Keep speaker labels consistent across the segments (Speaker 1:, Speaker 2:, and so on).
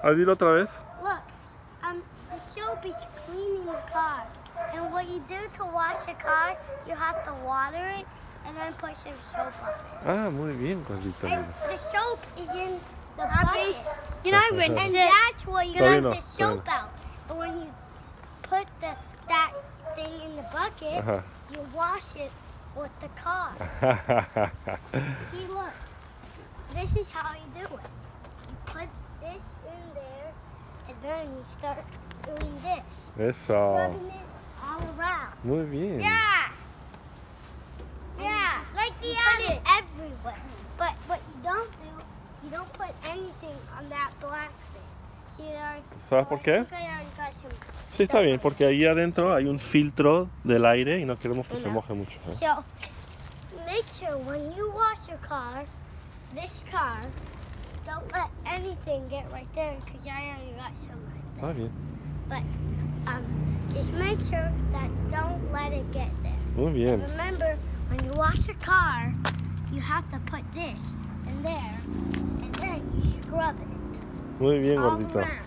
Speaker 1: A ver, dilo otra vez.
Speaker 2: Look, the soap is cleaning the car. And what you do to wash a car, you have to water it and then put some soap on it.
Speaker 1: Ah, muy bien, gordito.
Speaker 2: And the soap is in the bucket.
Speaker 3: You know, rinse
Speaker 2: And
Speaker 3: it.
Speaker 2: that's where you
Speaker 1: Todavía
Speaker 2: let
Speaker 1: no,
Speaker 2: the soap out. And when you put that thing in the bucket,
Speaker 1: Ajá.
Speaker 2: you wash it with the car. See, look. This is how you do it. You put this in there, and then you start doing this.
Speaker 1: Eso.
Speaker 2: Rubbing it all around.
Speaker 1: Muy bien.
Speaker 2: Yeah, like the other. Put it everywhere. But what you don't do, you don't put anything on that black thing. See,
Speaker 1: ¿Sabes por qué? Sí, está bien, porque ahí adentro hay un filtro del aire y no queremos que se moje mucho. ¿Eh?
Speaker 2: So, make sure when you wash your car, this car, don't let anything get right there because I already got some right there.
Speaker 1: Ah, bien.
Speaker 2: But just make sure that don't let it get there.
Speaker 1: Muy bien.
Speaker 2: Remember, when you wash your car, you have to put this in there, and then you scrub it
Speaker 1: Muy bien,
Speaker 2: all
Speaker 1: gordito.
Speaker 2: around.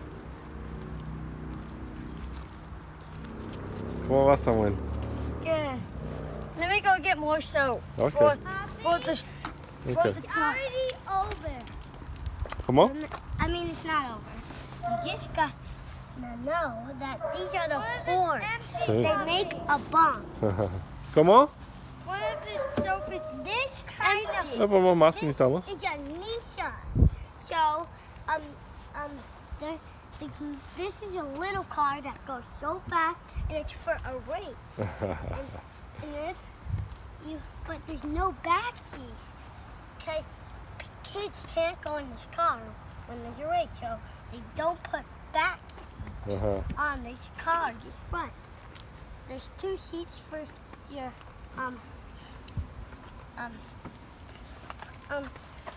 Speaker 1: ¿Cómo vas, Samuel?
Speaker 3: Good. Let me go get more soap.
Speaker 1: Okay.
Speaker 3: For the
Speaker 1: Okay.
Speaker 2: It's already over.
Speaker 1: ¿Cómo?
Speaker 2: I mean, it's not over. You just got to know that these are the horns.
Speaker 1: Sí.
Speaker 2: They make a bomb.
Speaker 1: ¿Cómo?
Speaker 3: What if the soap is
Speaker 2: This kind
Speaker 1: No
Speaker 2: of
Speaker 1: ponemos más si necesitamos.
Speaker 2: is a Nissan. So, this is a little car that goes so fast, and it's for a race. But there's no backseat. Okay, kids can't go in this car when there's a race, so they don't put backseats
Speaker 1: Ajá.
Speaker 2: on this car, just front. There's 2 seats for your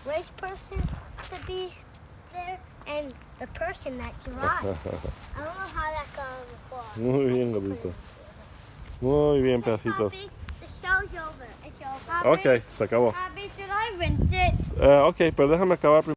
Speaker 2: race person to be there and the person that drives. I don't know how that got on the floor.
Speaker 1: Muy bien, gordito. Muy bien, pedacitos.
Speaker 2: Papi, the show's over. It's over.
Speaker 1: Ok, se acabó.
Speaker 3: Abby, should I rinse it?
Speaker 1: Ok, pero déjame acabar primero.